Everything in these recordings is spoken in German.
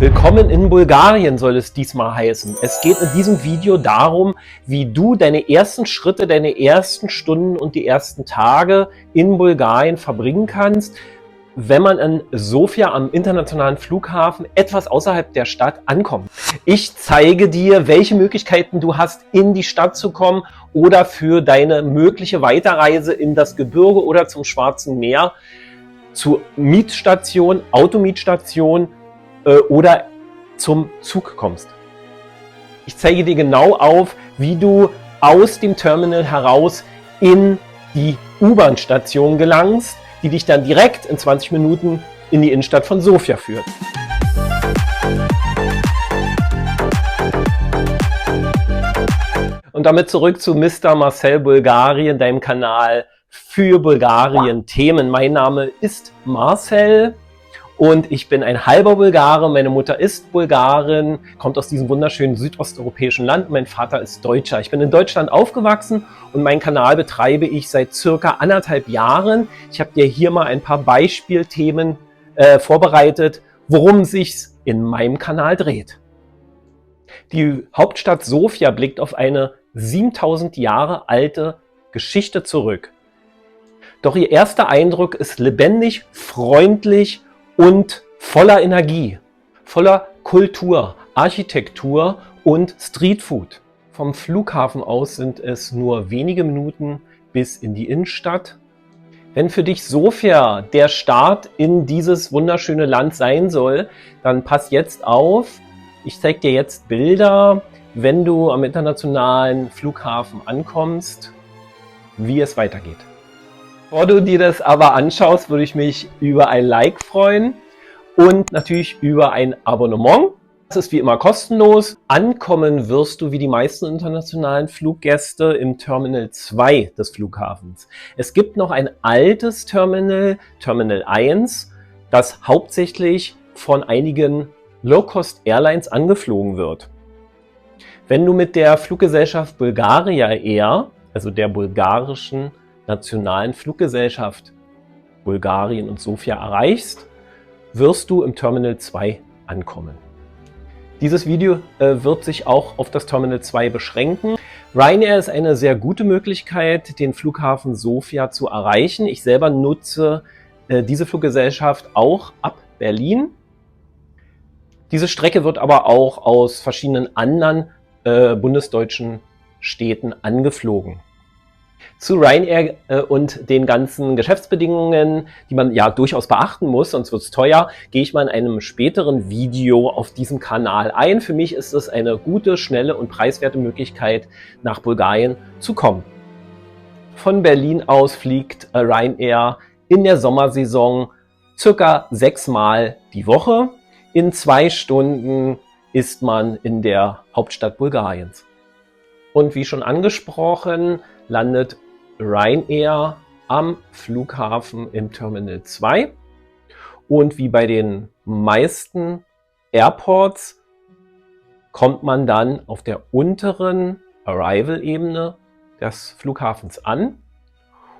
Willkommen in Bulgarien soll es diesmal heißen. Es geht in diesem Video darum, wie du deine ersten Schritte, deine ersten Stunden und die ersten Tage in Bulgarien verbringen kannst, wenn man in Sofia am internationalen Flughafen etwas außerhalb der Stadt ankommt. Ich zeige dir, welche Möglichkeiten du hast, in die Stadt zu kommen oder für deine mögliche Weiterreise in das Gebirge oder zum Schwarzen Meer zur Mietstation, Automietstation oder zum Zug kommst. Ich zeige dir genau auf, wie du aus dem Terminal heraus in die U-Bahn-Station gelangst, die dich dann direkt in 20 Minuten in die Innenstadt von Sofia führt. Und damit zurück zu Mr. Marcel Bulgarien, deinem Kanal für Bulgarien-Themen. Mein Name ist Marcel. Und ich bin ein halber Bulgare, meine Mutter ist Bulgarin, kommt aus diesem wunderschönen südosteuropäischen Land. Mein Vater ist Deutscher. Ich bin in Deutschland aufgewachsen und meinen Kanal betreibe ich seit circa 1,5 Jahren. Ich habe dir hier mal ein paar Beispielthemen vorbereitet, worum sich's in meinem Kanal dreht. Die Hauptstadt Sofia blickt auf eine 7000 Jahre alte Geschichte zurück. Doch ihr erster Eindruck ist lebendig, freundlich und voller Energie, voller Kultur, Architektur und Streetfood. Vom Flughafen aus sind es nur wenige Minuten bis in die Innenstadt. Wenn für dich Sofia der Start in dieses wunderschöne Land sein soll, dann pass jetzt auf. Ich zeige dir jetzt Bilder, wenn du am internationalen Flughafen ankommst, wie es weitergeht. Bevor du dir das aber anschaust, würde ich mich über ein Like freuen und natürlich über ein Abonnement. Das ist wie immer kostenlos. Ankommen wirst du wie die meisten internationalen Fluggäste im Terminal 2 des Flughafens. Es gibt noch ein altes Terminal, Terminal 1, das hauptsächlich von einigen Low-Cost-Airlines angeflogen wird. Wenn du mit der Fluggesellschaft Bulgaria Air, also der bulgarischen nationalen Fluggesellschaft Bulgarien und Sofia erreichst, wirst du im Terminal 2 ankommen. Dieses Video wird sich auch auf das Terminal 2 beschränken. Ryanair ist eine sehr gute Möglichkeit, den Flughafen Sofia zu erreichen. Ich selber nutze diese Fluggesellschaft auch ab Berlin. Diese Strecke wird aber auch aus verschiedenen anderen bundesdeutschen Städten angeflogen. Zu Ryanair und den ganzen Geschäftsbedingungen, die man ja durchaus beachten muss, sonst wird es teuer, gehe ich mal in einem späteren Video auf diesem Kanal ein. Für mich ist es eine gute, schnelle und preiswerte Möglichkeit, nach Bulgarien zu kommen. Von Berlin aus fliegt Ryanair in der Sommersaison circa 6 Mal die Woche. In 2 Stunden ist man in der Hauptstadt Bulgariens. Und wie schon angesprochen, landet Ryanair am Flughafen im Terminal 2. Und wie bei den meisten Airports kommt man dann auf der unteren Arrival-Ebene des Flughafens an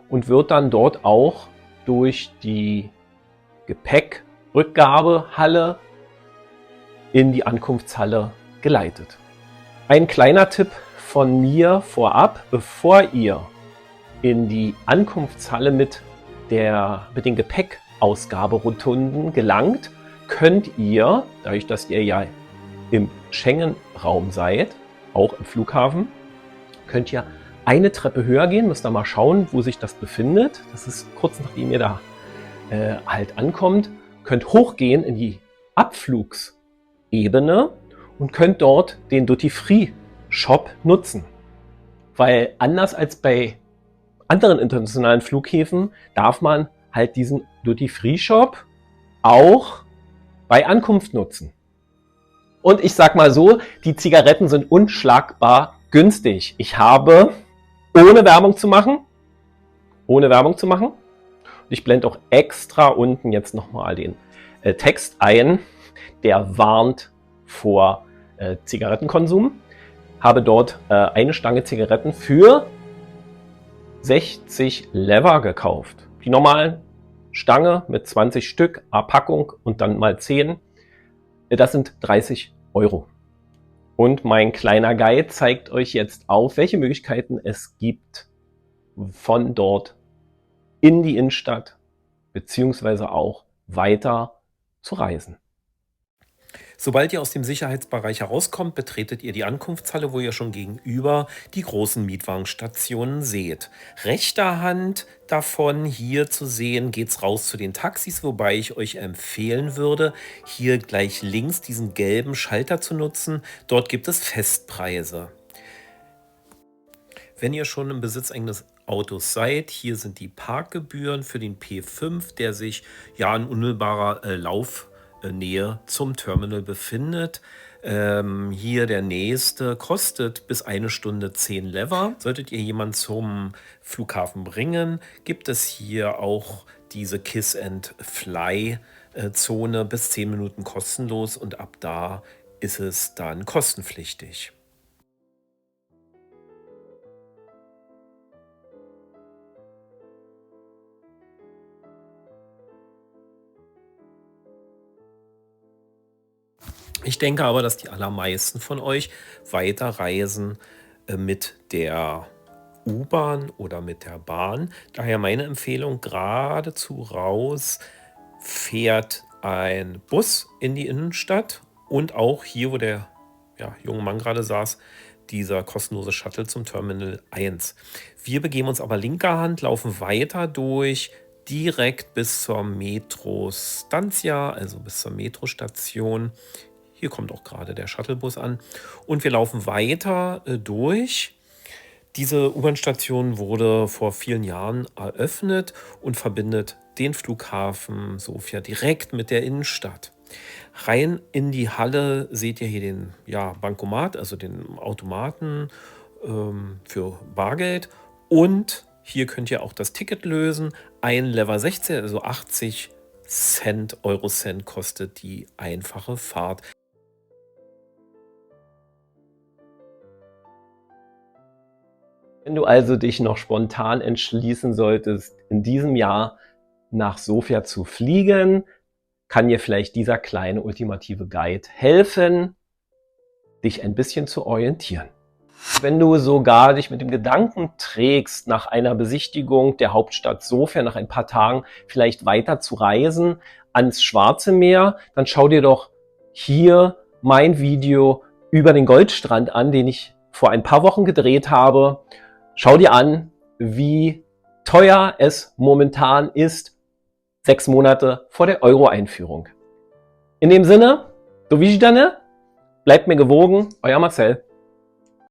und wird dann dort auch durch die Gepäckrückgabehalle in die Ankunftshalle geleitet. Ein kleiner Tipp von mir vorab: Bevor ihr in die Ankunftshalle mit den Gepäckausgaberotunden gelangt, könnt ihr, dadurch, dass ihr ja im Schengen-Raum seid, auch im Flughafen, könnt ihr eine Treppe höher gehen, müsst ihr mal schauen, wo sich das befindet. Das ist kurz nachdem ihr da halt ankommt, könnt hochgehen in die Abflugsebene und könnt dort den Duty-Free-Shop nutzen. Weil anders als bei anderen internationalen Flughäfen darf man halt diesen Duty-Free-Shop auch bei Ankunft nutzen. Und ich sag mal so, die Zigaretten sind unschlagbar günstig. Ich habe, ohne Werbung zu machen, ich blende auch extra unten jetzt nochmal den Text ein, der warnt vor Zigarettenkonsum, habe dort eine Stange Zigaretten für 60 Lever gekauft. Die normalen Stange mit 20 Stück, Packung und dann mal 10 Das sind 30 Euro. Und mein kleiner Guide zeigt euch jetzt auf, welche Möglichkeiten es gibt, von dort in die Innenstadt beziehungsweise auch weiter zu reisen. Sobald ihr aus dem Sicherheitsbereich herauskommt, betretet ihr die Ankunftshalle, wo ihr schon gegenüber die großen Mietwagenstationen seht. Rechter Hand davon hier zu sehen, geht's raus zu den Taxis, wobei ich euch empfehlen würde, hier gleich links diesen gelben Schalter zu nutzen. Dort gibt es Festpreise. Wenn ihr schon im Besitz eines Autos seid, hier sind die Parkgebühren für den P5, der sich ja in unmittelbarer Laufnähe zum Terminal befindet. Hier der nächste kostet bis 1 Stunde 10 Lever. Solltet ihr jemanden zum Flughafen bringen, gibt es hier auch diese Kiss and Fly Zone bis 10 Minuten kostenlos und ab da ist es dann kostenpflichtig. Ich denke aber, dass die allermeisten von euch weiterreisen mit der U-Bahn oder mit der Bahn. Daher meine Empfehlung, geradezu raus fährt ein Bus in die Innenstadt und auch hier, wo der junge Mann gerade saß, dieser kostenlose Shuttle zum Terminal 1. Wir begeben uns aber linker Hand, laufen weiter durch, direkt bis zur Metro Stantia, also bis zur Metrostation. Hier kommt auch gerade der Shuttlebus an. Und wir laufen weiter durch. Diese U-Bahn-Station wurde vor vielen Jahren eröffnet und verbindet den Flughafen Sofia direkt mit der Innenstadt. Rein in die Halle seht ihr hier den Bankomat, also den Automaten für Bargeld. Und hier könnt ihr auch das Ticket lösen. Ein Lever 16, also 80 Cent, Eurocent kostet die einfache Fahrt. Wenn du also dich noch spontan entschließen solltest, in diesem Jahr nach Sofia zu fliegen, kann dir vielleicht dieser kleine ultimative Guide helfen, dich ein bisschen zu orientieren. Wenn du sogar dich mit dem Gedanken trägst, nach einer Besichtigung der Hauptstadt Sofia nach ein paar Tagen vielleicht weiter zu reisen ans Schwarze Meer, dann schau dir doch hier mein Video über den Goldstrand an, den ich vor ein paar Wochen gedreht habe. Schau dir an, wie teuer es momentan ist, 6 Monate vor der Euro-Einführung. In dem Sinne, do widzenia, bleibt mir gewogen, euer Marcel.